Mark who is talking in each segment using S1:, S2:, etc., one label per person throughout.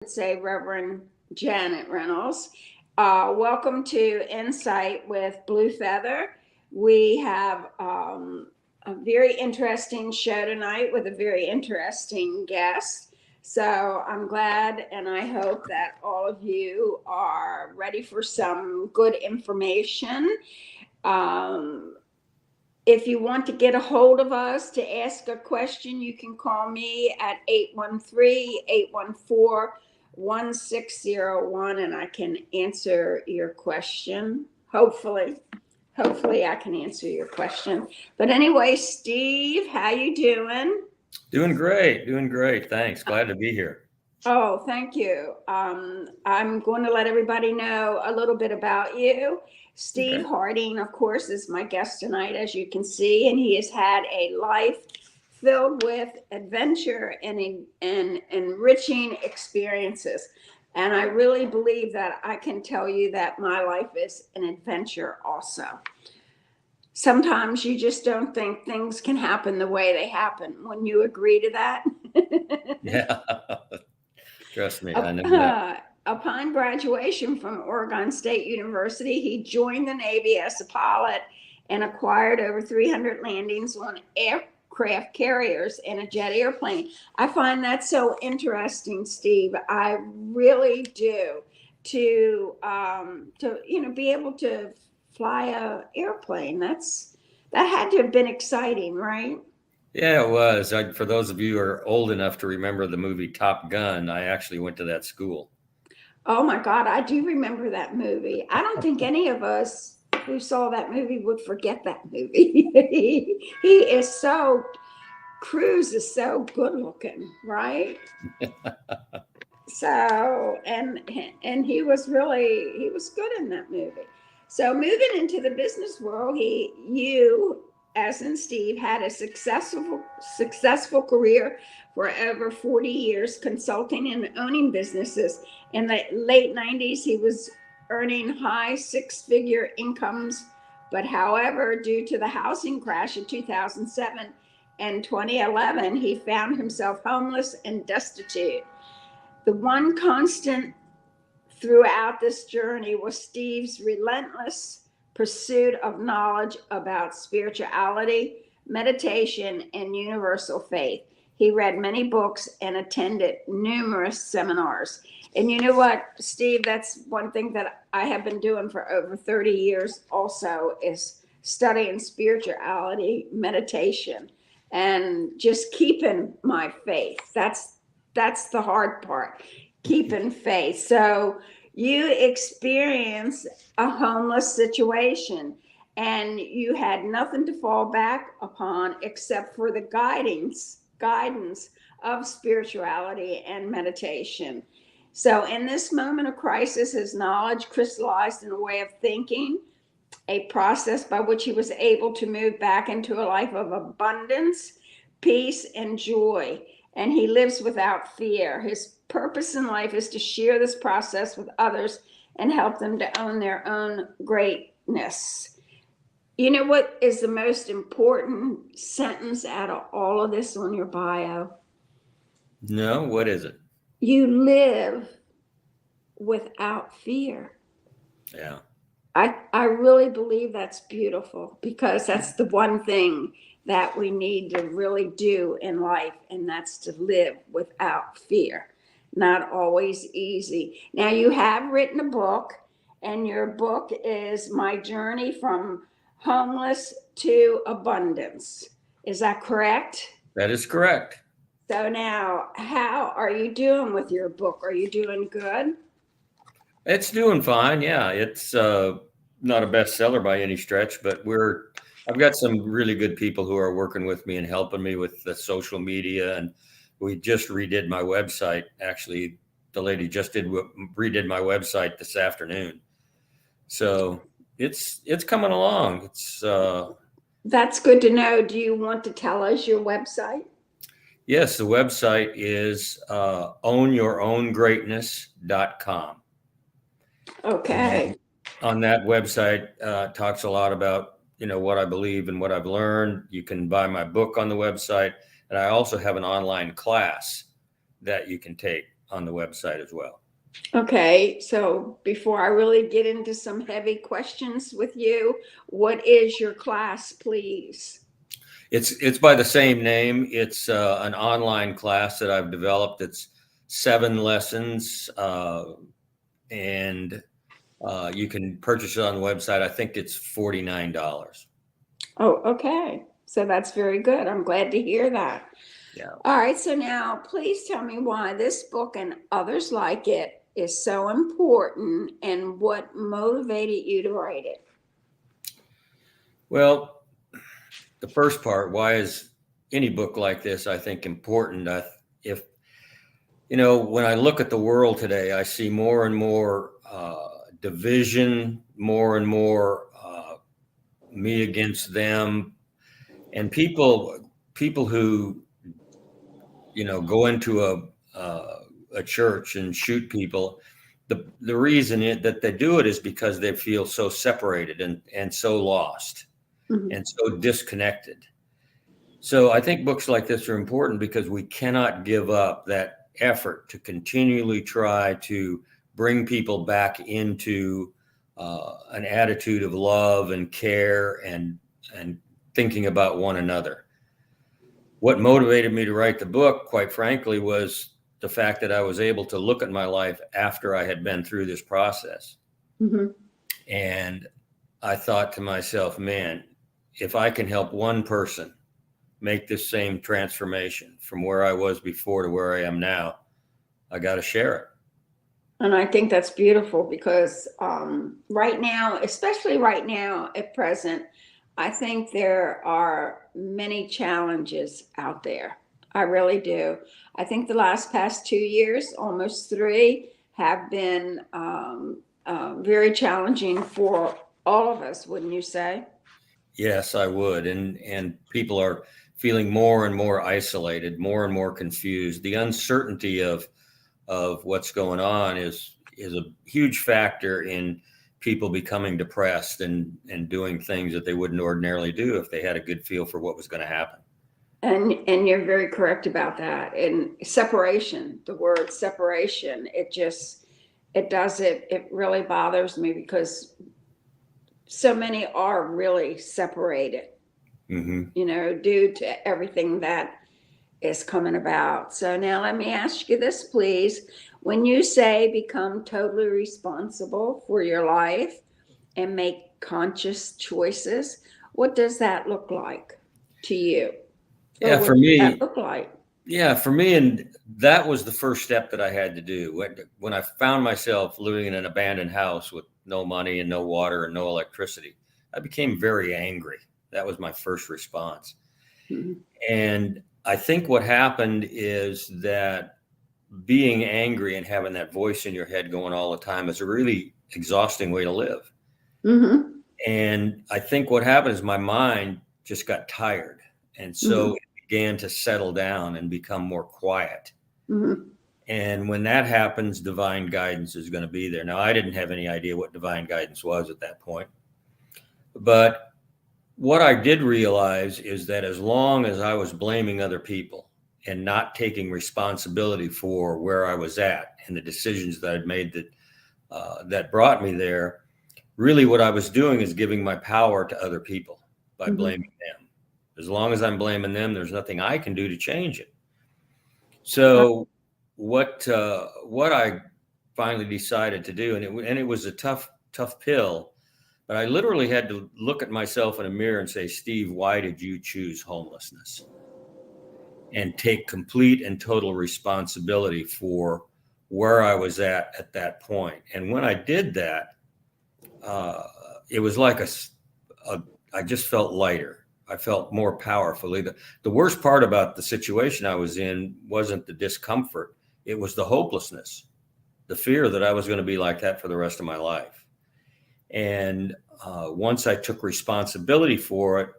S1: Say Reverend Janet Reynolds. Welcome to Insight with Blue Feather. We have a very interesting show tonight with a very interesting guest. So I'm glad and I hope that all of you are ready for some good information. Um, if you want to get a hold of us to ask a question, you can call me at 813-814-1601 and I can answer your question. Hopefully I can answer your question. But anyway, Steve, how you doing?
S2: Doing great. Doing great. Thanks. Glad to be here.
S1: Oh, thank you. I'm going to let everybody know a little bit about you. Steve
S2: Okay.
S1: Harding, of course, is my guest tonight, as you can see, and he has had a life filled with adventure and enriching experiences. And I really believe that I can tell you that my life is an adventure also. Sometimes you just don't think things can happen the way they happen. When you agree to that?
S2: Yeah. Trust me, I know that.
S1: Upon graduation from Oregon State University, he joined the Navy as a pilot and acquired over 300 landings on aircraft carriers and a jet airplane. I find that so interesting, Steve. I really do. To be able to fly a airplane. That had to have been exciting, right?
S2: Yeah, it was. For those of you who are old enough to remember the movie Top Gun, I actually went to that school.
S1: Oh my God, I do remember that movie. I don't think any of us who saw that movie would forget that movie. He is so, Cruz is so good looking, right? So, and he was good in that movie. So moving into the business world, you, as in Steve, had a successful career for over 40 years, consulting and owning businesses. In the late 90s, he was earning high six-figure incomes, but however, due to the housing crash in 2007 and 2011, he found himself homeless and destitute. The one constant throughout this journey was Steve's relentless pursuit of knowledge about spirituality, meditation, and universal faith. He read many books and attended numerous seminars. And you know what, Steve, that's one thing that I have been doing for over 30 years also is studying spirituality, meditation, and just keeping my faith. That's the hard part, keeping faith. So you experience a homeless situation and you had nothing to fall back upon except for the guidance of spirituality and meditation. So in this moment of crisis, his knowledge crystallized in a way of thinking, a process by which he was able to move back into a life of abundance, peace, and joy. And he lives without fear. His purpose in life is to share this process with others and help them to own their own greatness. You know what is the most important sentence out of all of this on your bio?
S2: No, what is it?
S1: You live without fear.
S2: Yeah.
S1: I really believe that's beautiful because that's the one thing that we need to really do in life, and that's to live without fear. Not always easy. Now, you have written a book, and your book is My Journey from Homeless to Abundance. Is that correct?
S2: That is correct.
S1: So, now, how are you doing with your book? Are you doing good?
S2: It's doing fine. Yeah, it's not a bestseller by any stretch, but I've got some really good people who are working with me and helping me with the social media, and we just redid my website. Actually, the lady just redid my website this afternoon, so it's coming along. It's
S1: That's good to know. Do you want to tell us your website?
S2: Yes, the website is ownyourown.greatness.com.
S1: Okay.
S2: On that website, talks a lot about what I believe and what I've learned. You can buy my book on the website, and I also have an online class that you can take. on the website as well.
S1: Okay, so before I really get into some heavy questions with you, what is your class, please?
S2: It's by the same name. It's an online class that I've developed. It's 7 lessons, and you can purchase it on the website. I think it's $49.
S1: Oh, okay. So that's very good. I'm glad to hear that.
S2: Yeah.
S1: All right, so now please tell me why this book and others like it is so important and what motivated you to write it.
S2: Well, the first part, why is any book like this, I think, important? If when I look at the world today, I see more and more division, more and more me against them, and people who go into a church and shoot people. The reason that they do it is because they feel so separated and so lost and so disconnected. So I think books like this are important because we cannot give up that effort to continually try to bring people back into an attitude of love and care and thinking about one another. What motivated me to write the book, quite frankly, was the fact that I was able to look at my life after I had been through this process.
S1: Mm-hmm.
S2: And I thought to myself, man, if I can help one person make this same transformation from where I was before to where I am now, I got to share it.
S1: And I think that's beautiful because right now, especially right now at present, I think there are many challenges out there. I really do. I think the past 2 years, almost 3, have been very challenging for all of us, wouldn't you say?
S2: Yes, I would. And people are feeling more and more isolated, more and more confused. The uncertainty of what's going on is a huge factor in people becoming depressed and doing things that they wouldn't ordinarily do if they had a good feel for what was going to happen.
S1: And you're very correct about that. And separation, the word separation, it really bothers me because so many are really separated, due to everything that is coming about. So now let me ask you this, please. When you say become totally responsible for your life and make conscious choices, what does that look like to you?
S2: Yeah,
S1: for me, that look like?
S2: Yeah, for me, and that was the first step that I had to do. When I found myself living in an abandoned house with no money and no water and no electricity, I became very angry. That was my first response. Mm-hmm. And I think what happened is that being angry and having that voice in your head going all the time is a really exhausting way to live. Mm-hmm. And I think what happened is my mind just got tired. And so it began to settle down and become more quiet. Mm-hmm. And when that happens, divine guidance is going to be there. Now, I didn't have any idea what divine guidance was at that point. But what I did realize is that as long as I was blaming other people and not taking responsibility for where I was at and the decisions that I'd made that brought me there, really what I was doing is giving my power to other people by blaming them. As long as I'm blaming them, there's nothing I can do to change it. So what I finally decided to do, and it was a tough pill, but I literally had to look at myself in a mirror and say, Steve, why did you choose homelessness? And take complete and total responsibility for where I was at that point. And when I did that, it was like I just felt lighter. I felt more powerful. The worst part about the situation I was in wasn't the discomfort. It was the hopelessness, the fear that I was going to be like that for the rest of my life. And once I took responsibility for it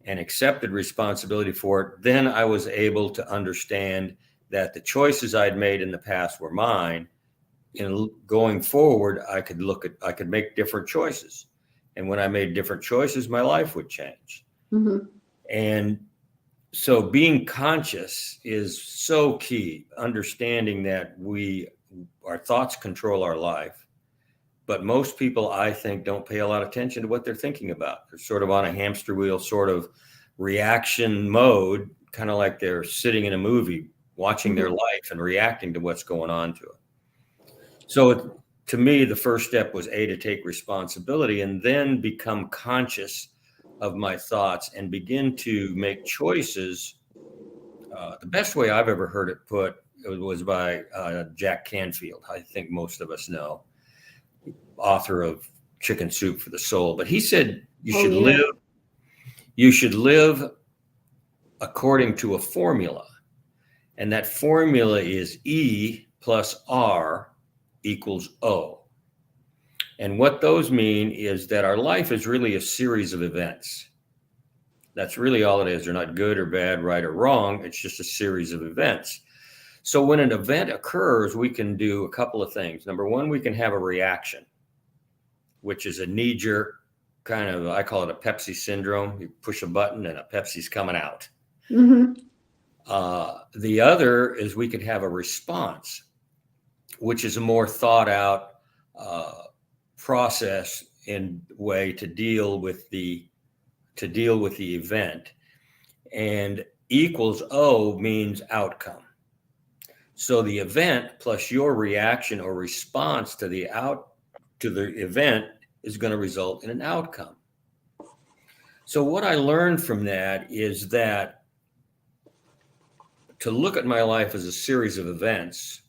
S2: and accepted responsibility for it, then I was able to understand that the choices I'd made in the past were mine. And going forward, I could make different choices. And when I made different choices, my life would change. Mm-hmm. And So being conscious is so key, understanding that our thoughts control our life. But most people, I think, don't pay a lot of attention to what they're thinking about. They're sort of on a hamster wheel, sort of reaction mode, kind of like they're sitting in a movie, watching their life and reacting to what's going on to it. So to me, the first step was to take responsibility and then become conscious of my thoughts and begin to make choices. The best way I've ever heard it put was by Jack Canfield. I think most of us know, author of Chicken Soup for the Soul. But he said you should live according to a formula. And that formula is E plus R equals O. And what those mean is that our life is really a series of events. That's really all it is. They're not good or bad, right or wrong. It's just a series of events. So when an event occurs, we can do a couple of things. Number one, we can have a reaction, which is a knee-jerk kind of, I call it a Pepsi syndrome. You push a button and a Pepsi's coming out. Mm-hmm. The other is we could have a response, which is a more thought out process and way to deal with the event. And equals O means outcome. So the event plus your reaction or response to the event is going to result in an outcome. So what I learned from that is that to look at my life as a series of events,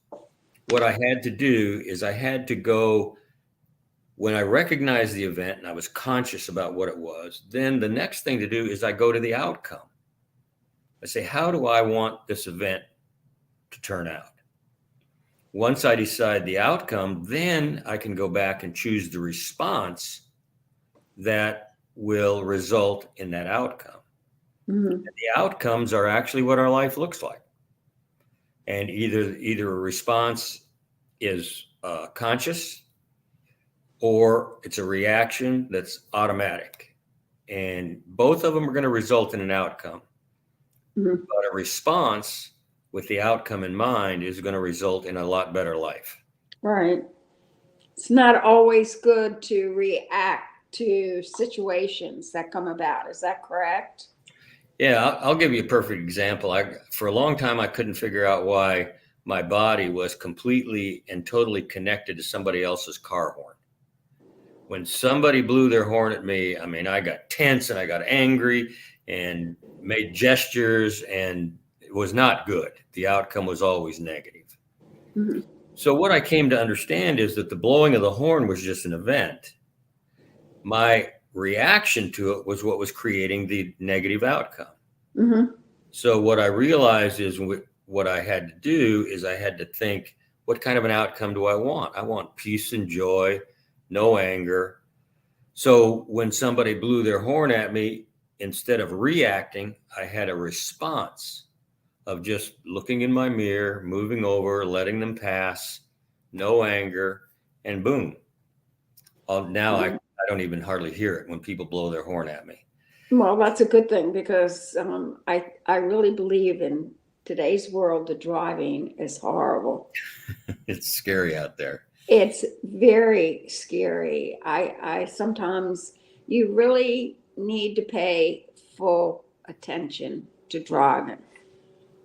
S2: what I had to do is I had to go, when I recognized the event and I was conscious about what it was, then the next thing to do is I go to the outcome. I say, how do I want this event to turn out? Once I decide the outcome, then I can go back and choose the response that will result in that outcome. Mm-hmm. And the outcomes are actually what our life looks like. And either a response is conscious or it's a reaction that's automatic. And both of them are going to result in an outcome. Mm-hmm. But a response with the outcome in mind is going to result in a lot better life.
S1: Right. It's not always good to react to situations that come about. Is that correct?
S2: Yeah, I'll give you a perfect example. For a long time, I couldn't figure out why my body was completely and totally connected to somebody else's car horn. When somebody blew their horn at me, I mean, I got tense and I got angry and made gestures, and it was not good. The outcome was always negative. Mm-hmm. So what I came to understand is that the blowing of the horn was just an event. My reaction to it was what was creating the negative outcome. Mm-hmm. So what I realized is what I had to do is I had to think, what kind of an outcome do I want? I want peace and joy, no anger. So when somebody blew their horn at me, instead of reacting, I had a response of just looking in my mirror, moving over, letting them pass, no anger, and boom. Now I don't even hardly hear it when people blow their horn at me.
S1: Well, that's a good thing because I really believe in today's world, the driving is horrible.
S2: It's scary out there.
S1: It's very scary. I sometimes you really need to pay full attention to driving.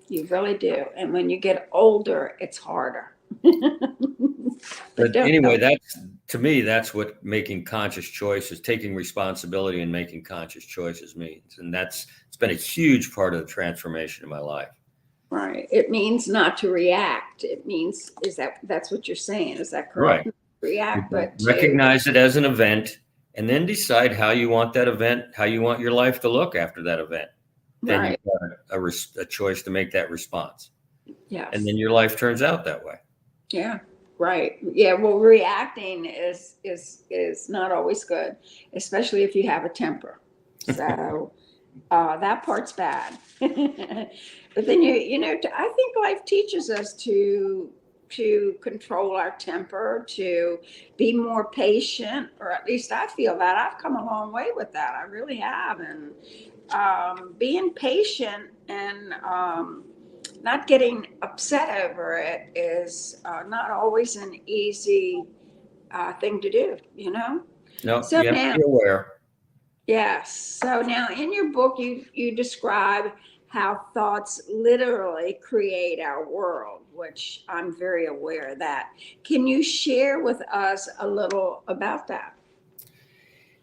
S1: You really do. And when you get older, it's harder.
S2: But anyway, to me, that's what making conscious choices, taking responsibility and making conscious choices means. And it's been a huge part of the transformation of my life.
S1: Right. It means not to react. It means, that's what you're saying? Is that correct?
S2: Right.
S1: React, but
S2: recognize it as an event and then decide how you want that event, how you want your life to look after that event. Then
S1: right.
S2: You've got a choice to make that response.
S1: Yes.
S2: And then your life turns out that way.
S1: Yeah. Right. Yeah. Well, reacting is not always good, especially if you have a temper. So that part's bad. But then I think life teaches us to control our temper, to be more patient, or at least I feel that I've come a long way with that. I really have. And being patient and not getting upset over it is not always an easy thing to do, you know?
S2: No,
S1: So
S2: you have to
S1: now,
S2: be aware.
S1: yes. So now in your book, you describe how thoughts literally create our world, which I'm very aware of that. Can you share with us a little about that?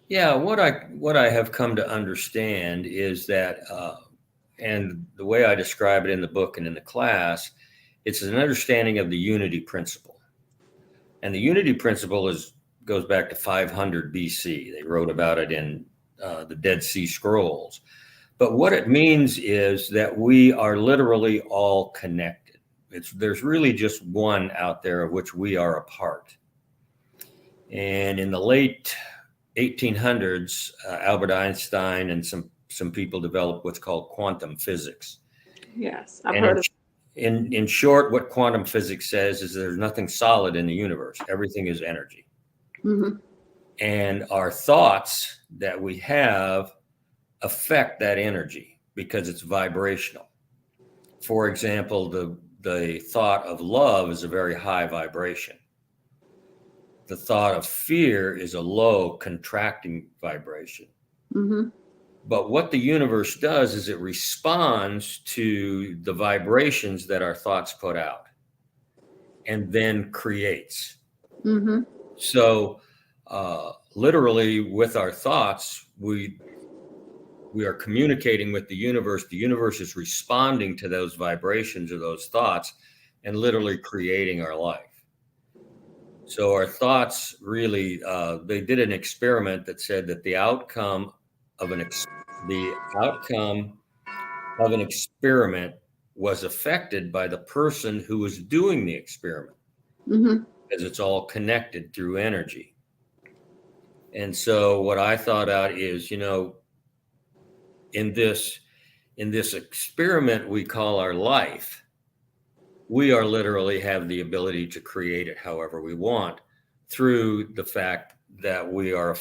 S2: Yeah, what I have come to understand is that, and the way I describe it in the book and in the class, it's an understanding of the unity principle. And the unity principle goes back to 500 BC. They wrote about it in the Dead Sea Scrolls. But what it means is that we are literally all connected. There's really just one out there of which we are a part. And in the late 1800s, Albert Einstein and some people developed what's called quantum physics.
S1: Yes, I've
S2: And
S1: heard of.
S2: in short, what quantum physics says is there's nothing solid in the universe. Everything is energy.
S1: Mm-hmm.
S2: And our thoughts that we have affect that energy because it's vibrational. For example, the thought of love is a very high vibration. The thought of fear is a low contracting vibration.
S1: Mm-hmm.
S2: But what the universe does is it responds to the vibrations that our thoughts put out and then creates.
S1: Mm-hmm.
S2: So literally with our thoughts, we are communicating with the universe. The universe is responding to those vibrations or those thoughts and literally creating our life. So our thoughts really, they did an experiment that said that the outcome of an experiment was affected by the person who was doing the experiment,
S1: Mm-hmm.
S2: because it's all connected through energy. And so what I thought out is, in this experiment we call our life, we are literally have the ability to create it however we want through the fact that our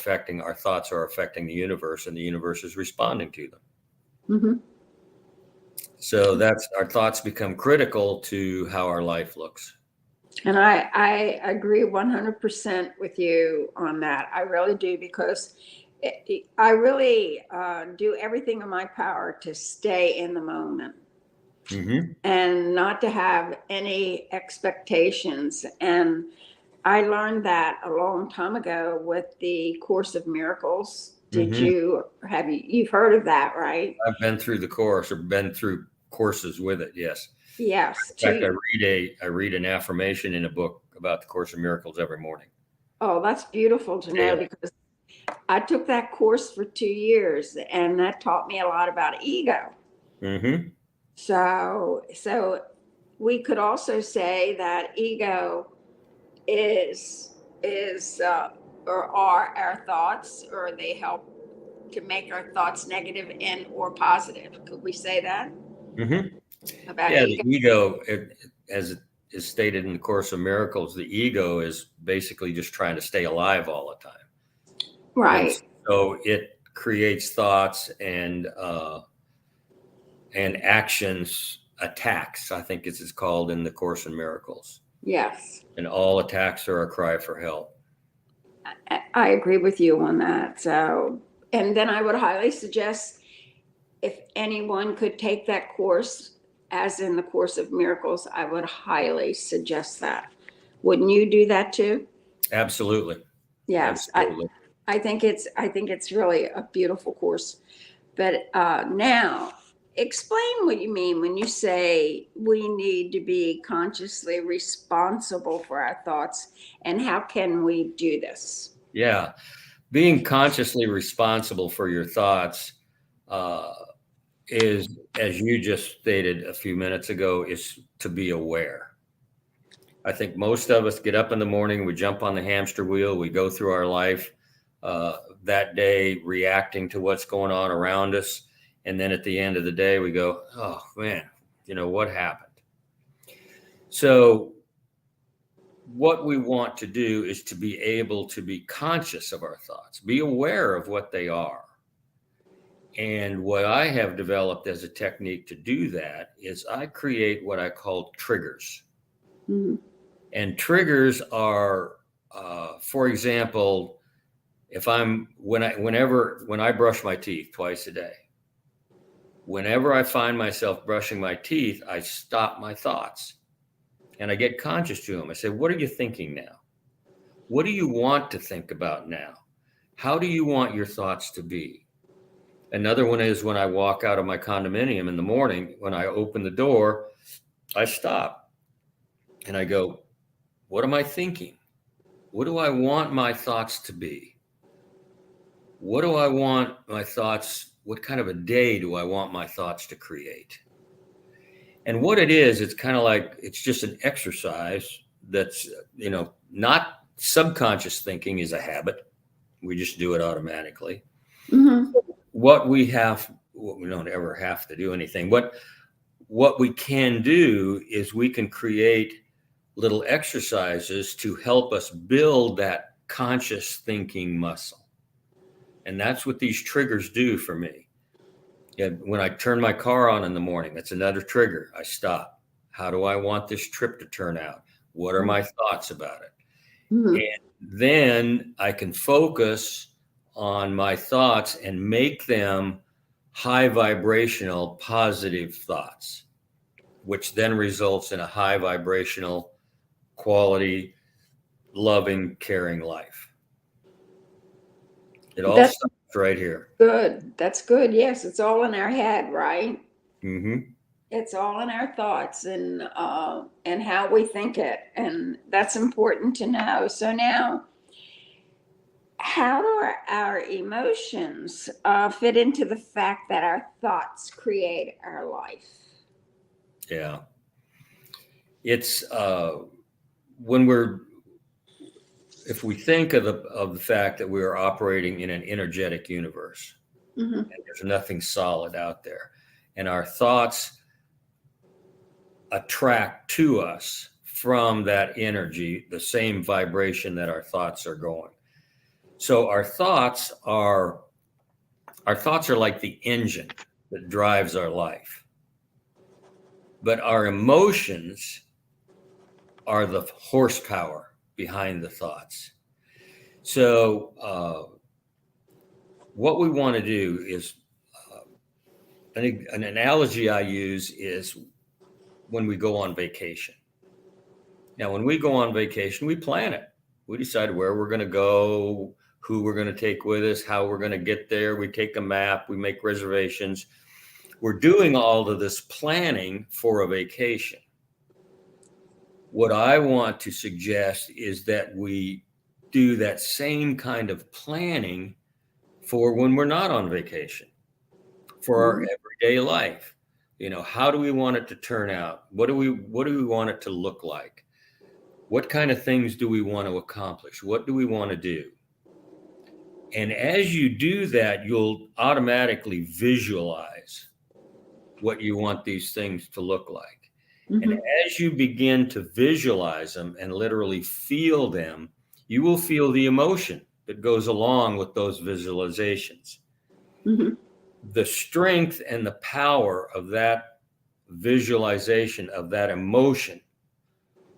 S2: thoughts are affecting the universe and the universe is responding to them.
S1: Mm-hmm.
S2: So that's our thoughts become critical to how our life looks.
S1: And I agree 100% with you on that. I really do, because I really do everything in my power to stay in the moment.
S2: Mm-hmm.
S1: And not to have any expectations. And I learned that a long time ago with the Course of Miracles.
S2: Mm-hmm.
S1: You've heard of that, right?
S2: I've been through the course or been through courses with it. Yes.
S1: Yes.
S2: In fact, I read an affirmation in a book about the Course of Miracles every morning.
S1: Oh, that's beautiful to know, because I took that course for 2 years, and that taught me a lot about ego.
S2: Mm-hmm.
S1: So we could also say that ego is or are our thoughts, or they help to make our thoughts negative and or positive. Could we say that
S2: Mm-hmm.
S1: about
S2: Yeah,
S1: ego?
S2: the ego, as it is stated in the Course of Miracles, the ego is basically just trying to stay alive all the time. And
S1: Right.
S2: so it creates thoughts and actions, attacks, I think it's called in the Course in Miracles.
S1: Yes.
S2: And all attacks are a cry for help.
S1: I agree with you on that. So, and then I would highly suggest, if anyone could take that course, as in the Course of Miracles, I would highly suggest that. Wouldn't you do that too?
S2: Absolutely.
S1: Yes.
S2: Absolutely.
S1: I think it's really a beautiful course. But now, explain what you mean when you say we need to be consciously responsible for our thoughts, and how can we do this?
S2: Yeah. Being consciously responsible for your thoughts is, as you just stated a few minutes ago, is to be aware. I think most of us get up in the morning, we jump on the hamster wheel, we go through our life that day reacting to what's going on around us. And then at the end of the day, we go, oh man, what happened? So what we want to do is to be able to be conscious of our thoughts, be aware of what they are, And what I have developed as a technique to do that is I create what I call triggers.
S1: Mhm.
S2: And triggers are, for example, when I brush my teeth twice a day, whenever I find myself brushing my teeth, I stop my thoughts and I get conscious to them. I say, what are you thinking now? What do you want to think about now? How do you want your thoughts to be? Another one is when I walk out of my condominium in the morning, when I open the door, I stop and I go, what am I thinking? What do I want my thoughts to be? What do I want my thoughts? What kind of a day do I want my thoughts to create? And what it is, it's kind of like, it's just an exercise that's, not subconscious thinking is a habit. We just do it automatically.
S1: Mhm.
S2: We don't ever have to do anything. What we can do is we can create little exercises to help us build that conscious thinking muscle. And that's what these triggers do for me. Yeah, when I turn my car on in the morning, that's another trigger. I stop. How do I want this trip to turn out? What are my thoughts about it?
S1: Mhm.
S2: And then I can focus on my thoughts and make them high vibrational, positive thoughts, which then results in a high vibrational, quality, loving, caring life. It all
S1: That's
S2: starts right here.
S1: good. That's good. Yes, it's all in our head, right?
S2: Mm-hmm.
S1: It's all in our thoughts and how we think it, and that's important to know. So now, how do our emotions fit into the fact that our thoughts create our life?
S2: Yeah. It's when we're if we think of the fact that we are operating in an energetic universe
S1: Mm-hmm.
S2: and there's nothing solid out there, and our thoughts attract to us from that energy the same vibration that our thoughts are going. So our thoughts are like the engine that drives our life, but our emotions are the horsepower behind the thoughts. So what we want to do is an analogy I use is when we go on vacation. Now, when we go on vacation, we plan it. We decide where we're going to go, who we're going to take with us, how we're going to get there. We take a map, we make reservations. We're doing all of this planning for a vacation. What I want to suggest is that we do that same kind of planning for when we're not on vacation, for our everyday life. How do we want it to turn out? What do we want it to look like? What kind of things do we want to accomplish? What do we want to do? And as you do that, you'll automatically visualize what you want these things to look like.
S1: Mm-hmm.
S2: And as you begin to visualize them and literally feel them, you will feel the emotion that goes along with those visualizations.
S1: Mm-hmm.
S2: The strength and the power of that visualization, of that emotion,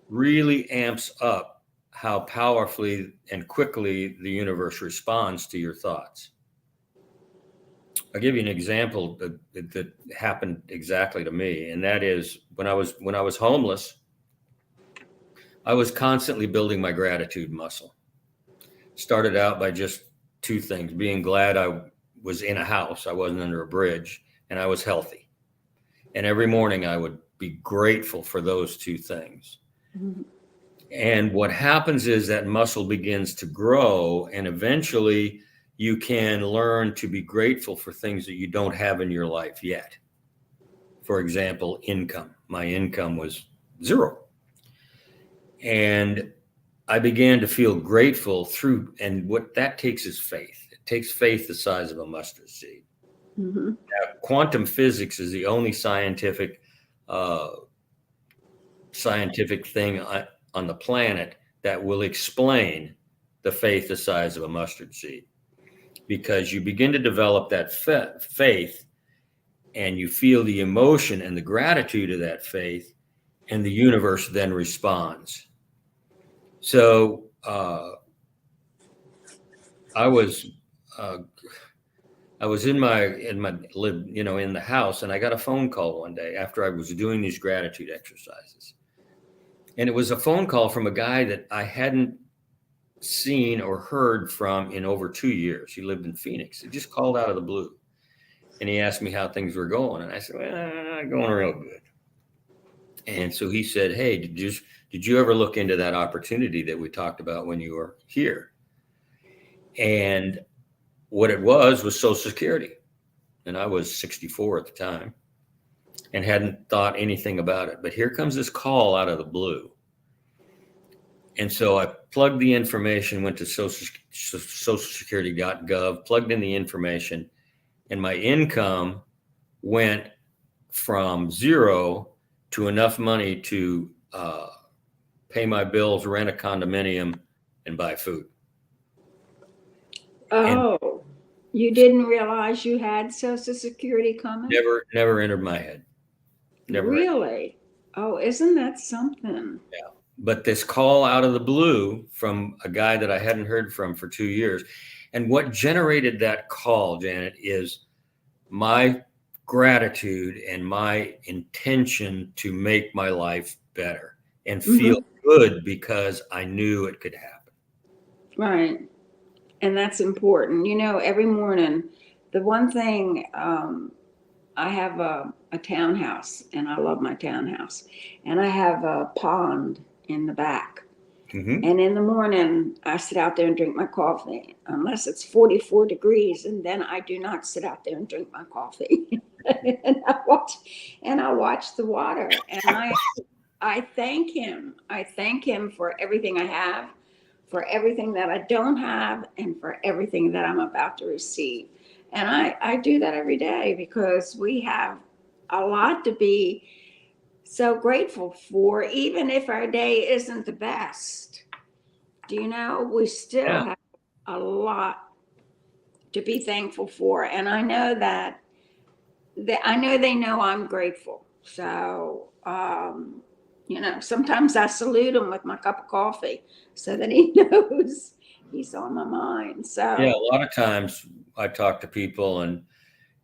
S2: really amps up how powerfully and quickly the universe responds to your thoughts. I'll give you an example that happened exactly to me, and that is when I was homeless, I was constantly building my gratitude muscle. Started out by just two things: being glad I was in a house, I wasn't under a bridge, and I was healthy. And every morning I would be grateful for those two things.
S1: Mm-hmm.
S2: And what happens is that muscle begins to grow, and eventually you can learn to be grateful for things that you don't have in your life yet. For example, income. My income was zero. And I began to feel grateful and what that takes is faith. It takes faith the size of a mustard seed.
S1: Mm-hmm.
S2: Now, quantum physics is the only scientific thing on the planet that will explain the faith the size of a mustard seed. because you begin to develop that faith, and you feel the emotion and the gratitude of that faith, and the universe then responds. So I was in the house, and I got a phone call one day after I was doing these gratitude exercises. And it was a phone call from a guy that I hadn't seen or heard from in over 2 years. He lived in Phoenix. He just called out of the blue. And he asked me how things were going. And I said, well, going real good. And so he said, hey, did you ever look into that opportunity that we talked about when you were here? And what it was Social Security. And I was 64 at the time and hadn't thought anything about it. But here comes this call out of the blue. And so I plugged the information, went to socialsecurity.gov, plugged in the information, and my income went from zero to enough money to pay my bills, rent a condominium, and buy food.
S1: Oh, and you didn't realize you had Social Security coming?
S2: Never entered my head. Never.
S1: Really? Oh, isn't that something?
S2: Yeah. But this call out of the blue from a guy that I hadn't heard from for 2 years. And what generated that call, Janet, is my gratitude and my intention to make my life better and feel good because I knew it could happen.
S1: Right. And that's important. Every morning, the one thing, I have a townhouse, and I love my townhouse, and I have a pond in the back. And in the morning, I sit out there and drink my coffee, unless it's 44 degrees, and then I do not sit out there and drink my coffee. and I watch the water, and I thank him. I thank him for everything I have, for everything that I don't have, and for everything that I'm about to receive. And I do that every day because we have a lot to be so grateful for, even if our day isn't the best. We still have a lot to be thankful for. And I know that they know I'm grateful. So, sometimes I salute him with my cup of coffee so that he knows he's on my mind. So
S2: yeah, a lot of times I talk to people and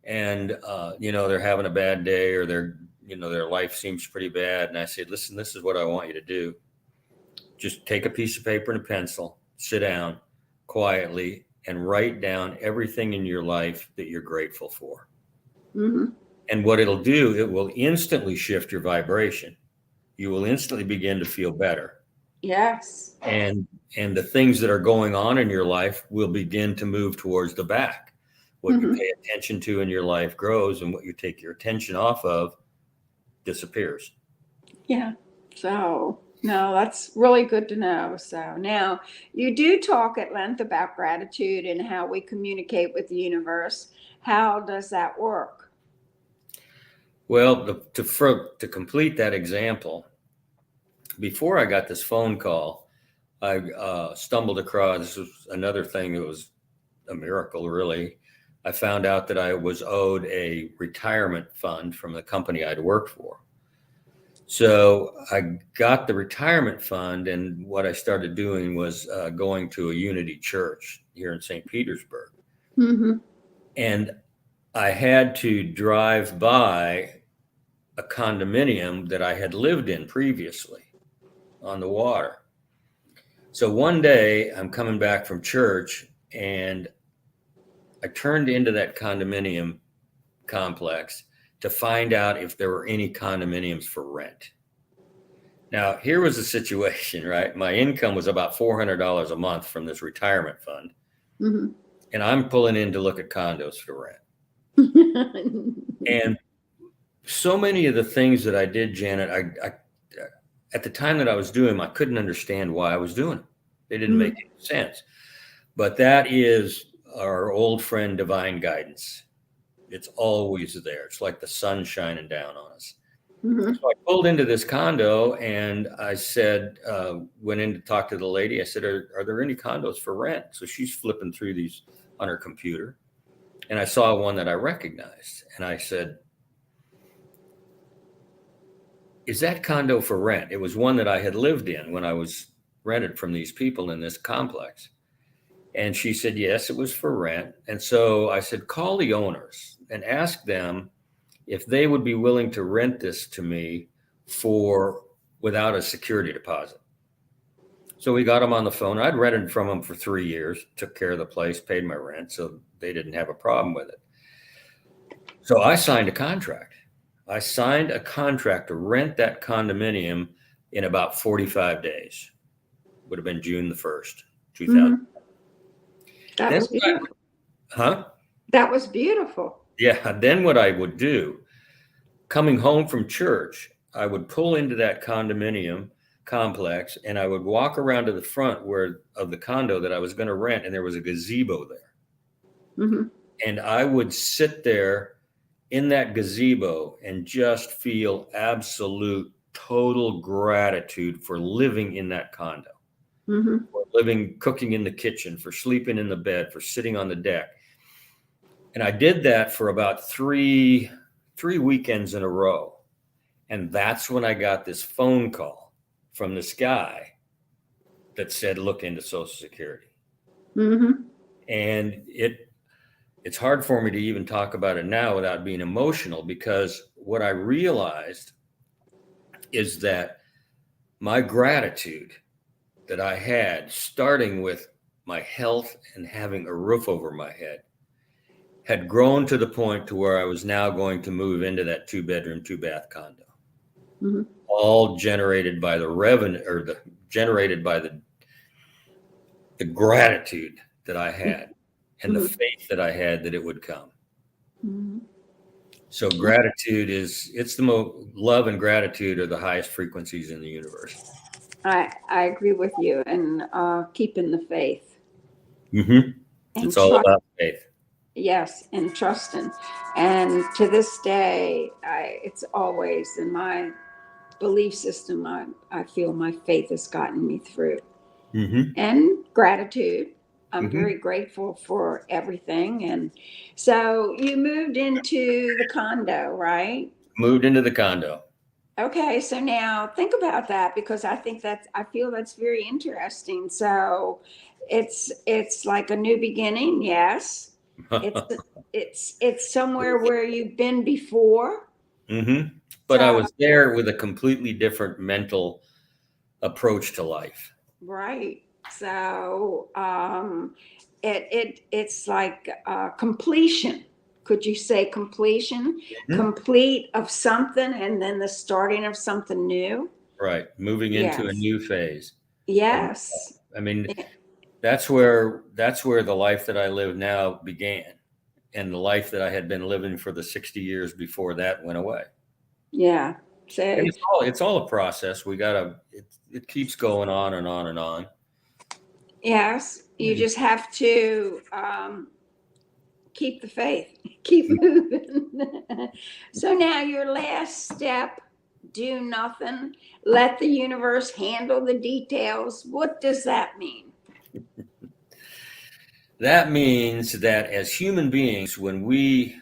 S2: they're having a bad day, or their life seems pretty bad. And I say, listen, this is what I want you to do. Just take a piece of paper and a pencil, sit down quietly, and write down everything in your life that you're grateful for. And what it'll do, it will instantly shift your vibration. You will instantly begin to feel better.
S1: Yes.
S2: And the things that are going on in your life will begin to move towards the back. What you pay attention to in your life grows, and what you take your attention off of disappears.
S1: Yeah. So, no, that's really good to know. So now you do talk at length about gratitude and how we communicate with the universe. How does that work?
S2: Well, to complete that example, before I got this phone call, I stumbled across, this was another thing that was a miracle, really. I found out that I was owed a retirement fund from the company I'd worked for. So I got the retirement fund, and what I started doing was going to a Unity church here in St. Petersburg. And I had to drive by a condominium that I had lived in previously on the water. So one day I'm coming back from church, and I turned into that condominium complex to find out if there were any condominiums for rent. Now, here was the situation, right? My income was about $400 a month from this retirement fund. And I'm pulling in to look at condos for rent. And so many of the things that I did, Janet, I at the time that I was doing them, I couldn't understand why I was doing them. They didn't make any sense. But that is our old friend, divine guidance. It's always there. It's like the sun shining down on us. So I pulled into this condo, and I said, went in to talk to the lady. I said, are there any condos for rent? So she's flipping through these on her computer, and I saw one that I recognized, and I said, "Is that condo for rent?" It was one that I had lived in when I was rented from these people in this complex. And she said, yes, it was for rent. And so I said, call the owners and ask them if they would be willing to rent this to me for without a security deposit. So we got them on the phone. I'd rented from them for 3 years, took care of the place, paid my rent, so they didn't have a problem with it. So I signed a contract. I signed a contract to rent that condominium in about 45 days. Would have been June the 1st, 2000.
S1: Mm-hmm. That was beautiful. That was beautiful.
S2: Yeah. Then what I would do, coming home from church, I would pull into that condominium complex and I would walk around to the front of the condo that I was going to rent, and there was a gazebo there.
S1: Mm-hmm.
S2: And I would sit there in that gazebo and just feel absolute total gratitude for living in that condo,
S1: mm-hmm.
S2: for cooking in the kitchen, for sleeping in the bed, for sitting on the deck. And I did that for about three weekends in a row. And that's when I got this phone call from this guy that said, look into Social Security.
S1: Mm-hmm.
S2: And it's hard for me to even talk about it now without being emotional, because what I realized is that my gratitude that I had, starting with my health and having a roof over my head, had grown to the point to where I was now going to move into that 2-bedroom, 2-bath condo,
S1: Mm-hmm.
S2: all generated by the revenue, or generated by the gratitude that I had and
S1: mm-hmm.
S2: the faith that I had that it would come.
S1: Mm-hmm.
S2: So gratitude it's the most, love and gratitude are the highest frequencies in the universe.
S1: I agree with you, and keeping the faith.
S2: Mm-hmm. It's all about faith.
S1: Yes, and trusting. And to this day, it's always in my belief system. I feel my faith has gotten me through.
S2: Mm-hmm.
S1: And gratitude. I'm
S2: Mm-hmm.
S1: very grateful for everything. And so you moved into the condo, right?
S2: Moved into the condo.
S1: Okay, so now think about that, because I feel that's very interesting. So it's like a new beginning, yes. It's somewhere where you've been before.
S2: Mm-hmm. But
S1: So,
S2: I was there with a completely different mental approach to life.
S1: right. So it's like completion. Could you say completion?
S2: Mm-hmm.
S1: Complete of something and then the starting of something new?
S2: Right. Moving into a new phase.
S1: Yes.
S2: I mean, that's where the life that I live now began, and the life that I had been living for the 60 years before that went away.
S1: Yeah. So,
S2: And it's all a process. It keeps going on and on and on.
S1: yes, you just have to keep the faith, keep moving. So now your last step, do nothing, let the universe handle the details. What does that mean?
S2: That means that as human beings, when we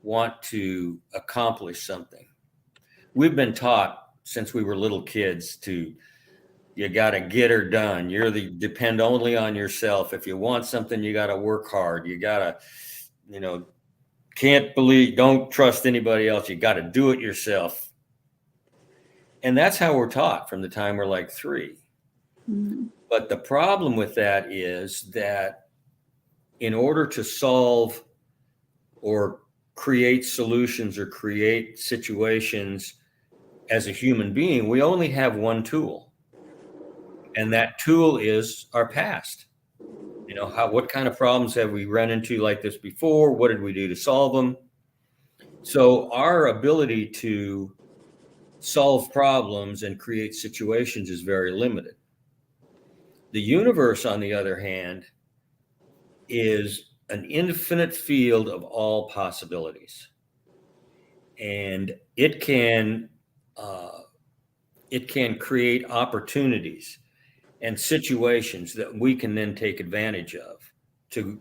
S2: want to accomplish something, we've been taught since we were little kids you got to get her done. Depend only on yourself. If you want something, you got to work hard. You got to, don't trust anybody else. You got to do it yourself. And that's how we're taught from the time we're like 3.
S1: Mm-hmm.
S2: But the problem with that is that in order to solve or create solutions or create situations as a human being, we only have one tool. And that tool is our past. What kind of problems have we run into like this before? What did we do to solve them? So our ability to solve problems and create situations is very limited. The universe, on the other hand, is an infinite field of all possibilities. And it can create opportunities and situations that we can then take advantage of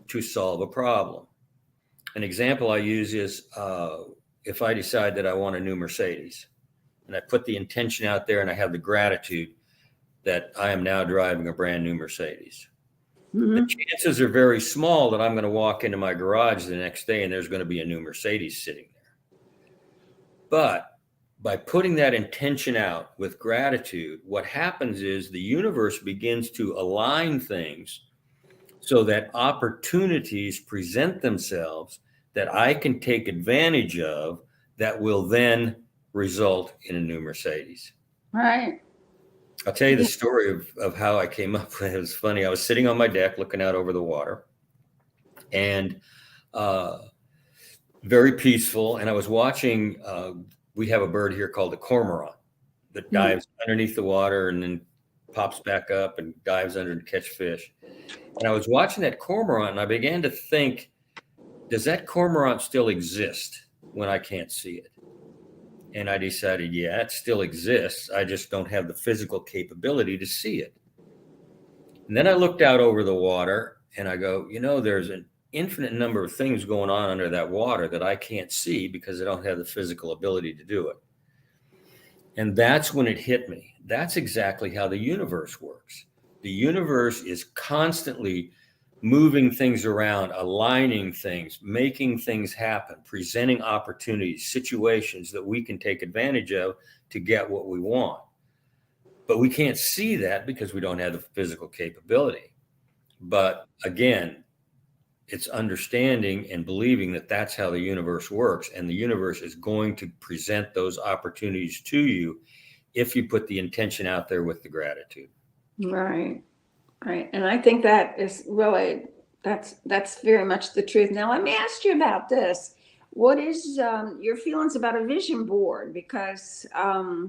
S2: to solve a problem. An example I use is if I decide that I want a new Mercedes, and I put the intention out there and I have the gratitude that I am now driving a brand new Mercedes. The chances are very small that I'm going to walk into my garage the next day and there's going to be a new Mercedes sitting there. But by putting that intention out with gratitude, what happens is the universe begins to align things so that opportunities present themselves that I can take advantage of that will then result in a new Mercedes.
S1: Right.
S2: I'll tell you the story of how I came up with it. It was funny. I was sitting on my deck looking out over the water and very peaceful. And I was watching, we have a bird here called the cormorant that dives underneath the water and then pops back up and dives under to catch fish. And I was watching that cormorant and I began to think, does that cormorant still exist when I can't see it? And I decided, yeah, it still exists. I just don't have the physical capability to see it. And then I looked out over the water and I go, there's an infinite number of things going on under that water that I can't see because I don't have the physical ability to do it. And that's when it hit me. That's exactly how the universe works. The universe is constantly moving things around, aligning things, making things happen, presenting opportunities, situations that we can take advantage of to get what we want. But we can't see that because we don't have the physical capability. But again, it's understanding and believing that that's how the universe works. And the universe is going to present those opportunities to you if you put the intention out there with the gratitude.
S1: Right. Right. And I think that is really, that's very much the truth. Now, let me ask you about this. What is your feelings about a vision board? Because a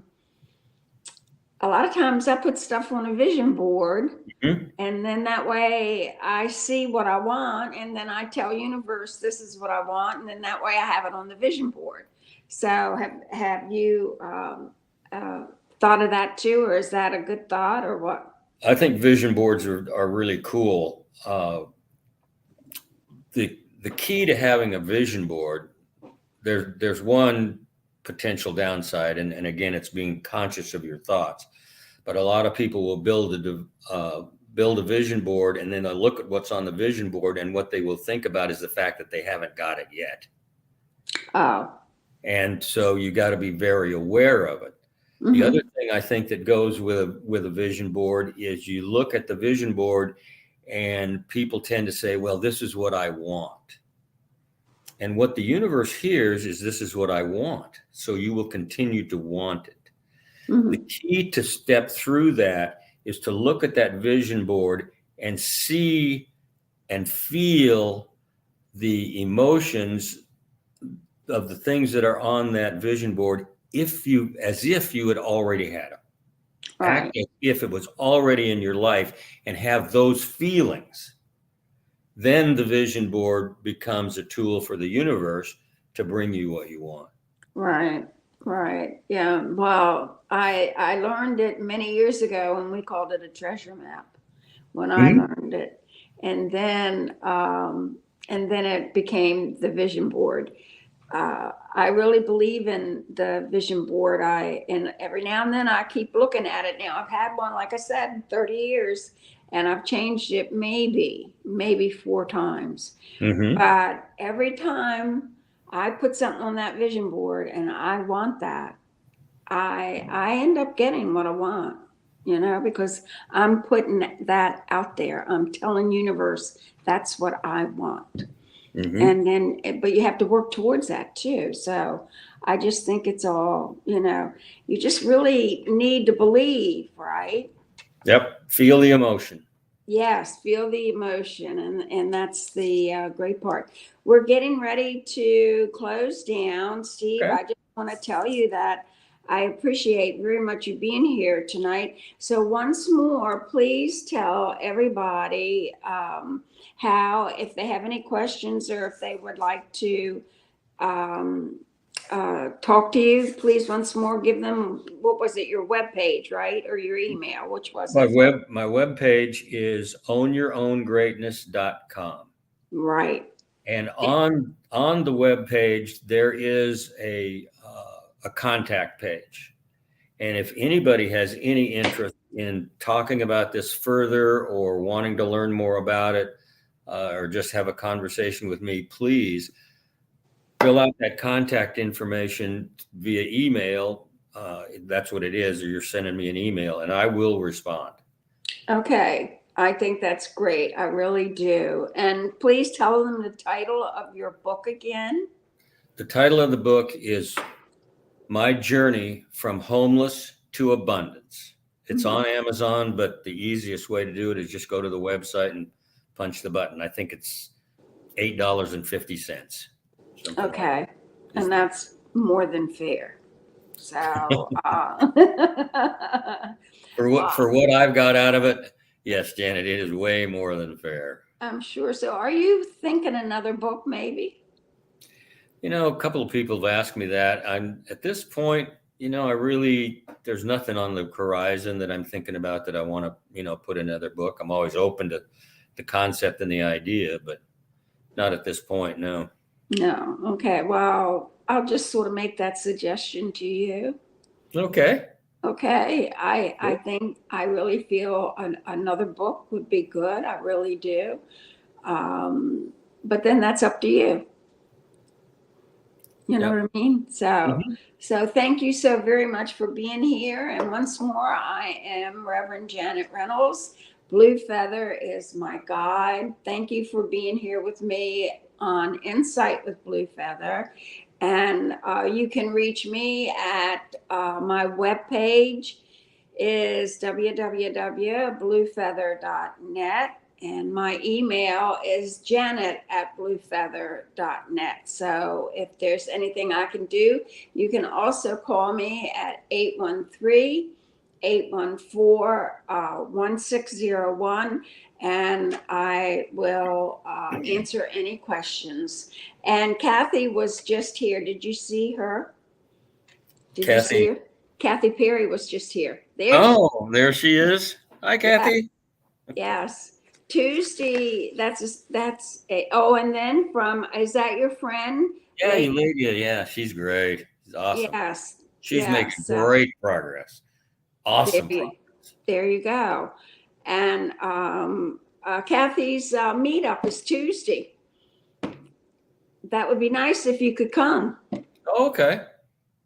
S1: lot of times I put stuff on a vision board and then that way I see what I want and then I tell universe, this is what I want. And then that way I have it on the vision board. So have you thought of that too? Or is that a good thought or what?
S2: I think vision boards are really cool. The key to having a vision board, there's one potential downside, and again, it's being conscious of your thoughts. But a lot of people will build a vision board, and then they'll look at what's on the vision board, and what they will think about is the fact that they haven't got it yet.
S1: Oh.
S2: And so you got to be very aware of it. The other thing I think that goes with a vision board is you look at the vision board and people tend to say, well, this is what I want. And what the universe hears is this is what I want. So you will continue to want it. The key to step through that is to look at that vision board and see and feel the emotions of the things that are on that vision board as if you had already had them.
S1: Right.
S2: Act as if it was already in your life and have those feelings. Then the vision board becomes a tool for the universe to bring you what you want.
S1: Right. Right. Yeah. Well, I learned it many years ago and we called it a treasure map when I learned it. And then it became the vision board. I really believe in the vision board. And every now and then I keep looking at it. Now I've had one, like I said, 30 years and I've changed it maybe 4 times. But every time I put something on that vision board and I want that, I end up getting what I want, because I'm putting that out there. I'm telling universe, that's what I want. And then, but you have to work towards that too. So I just think it's all, you just really need to believe, right?
S2: Yep. Feel the emotion.
S1: Yes. Feel the emotion. And that's the great part. We're getting ready to close down. Steve,
S2: Okay.
S1: I just want to tell you that I appreciate very much you being here tonight. So once more, please tell everybody how, if they have any questions or if they would like to talk to you, please once more give them, what was it, your webpage, right? Or your email, which was it?
S2: My webpage is ownyourown.greatness.com.
S1: Right.
S2: And on the web page there is a contact page. And if anybody has any interest in talking about this further or wanting to learn more about it, or just have a conversation with me, please fill out that contact information via email. That's what it is, or you're sending me an email and I will respond.
S1: Okay. I think that's great. I really do. And please tell them the title of your book again.
S2: The title of the book is My Journey from Homeless to Abundance. It's on Amazon, but the easiest way to do it is just go to the website and punch the button. I think it's $8.50.
S1: Okay. And that's more than fair. So,
S2: for what I've got out of it, yes, Janet, it is way more than fair.
S1: I'm sure. So are you thinking another book maybe?
S2: A couple of people have asked me that. I'm at this point, there's nothing on the horizon that I'm thinking about that I want to, put another book. I'm always open to the concept and the idea, but not at this point. No.
S1: No. Okay. Well, I'll just sort of make that suggestion to you.
S2: Okay.
S1: Okay. I think I really feel another book would be good. I really do. But then that's up to you. You know what I mean? So thank you so very much for being here. And once more, I am Reverend Janet Reynolds. Blue Feather is my guide. Thank you for being here with me on Insight with Blue Feather. And you can reach me at my webpage is www.bluefeather.net. And my email is janet@bluefeather.net. So if there's anything I can do, you can also call me at 813-814-1601, and I will answer any questions. And Kathy was just here. Did you see her? Did you see her? Kathy Perry was just here.
S2: There she is. Hi, Kathy.
S1: Yes. Tuesday, and then is that your friend?
S2: Yeah, Eulalia. Yeah, she's great. She's awesome.
S1: Yes.
S2: She's making great progress. Awesome.
S1: There you go. And Kathy's meetup is Tuesday. That would be nice if you could come.
S2: Okay.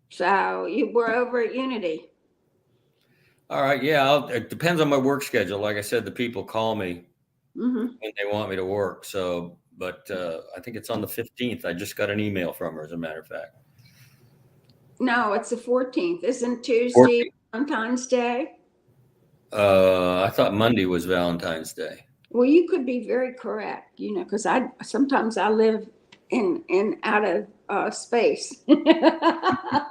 S1: So we're over at Unity.
S2: All right. Yeah. It depends on my work schedule. Like I said, the people call me when they want me to work. So, but I think it's on the 15th. I just got an email from her, as a matter of fact.
S1: No, it's the 14th. Isn't Tuesday 14th? Valentine's Day?
S2: I thought Monday was Valentine's Day.
S1: Well, you could be very correct, because sometimes I live in out of space. I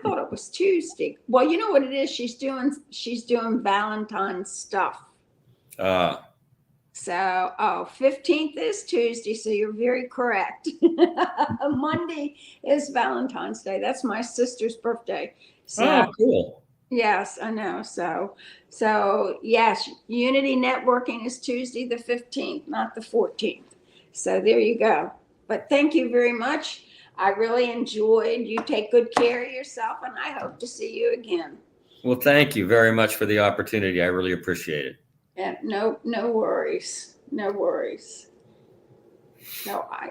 S1: thought it was Tuesday. Well, you know what it is? She's doing Valentine's stuff. So, 15th is Tuesday, so you're very correct. Monday is Valentine's Day. That's my sister's birthday. So,
S2: cool.
S1: Yes, I know. So yes, Unity Networking is Tuesday the 15th, not the 14th. So there you go. But thank you very much. I really enjoyed. You take good care of yourself, and I hope to see you again.
S2: Well, thank you very much for the opportunity. I really appreciate it.
S1: Yeah, no worries. No worries. So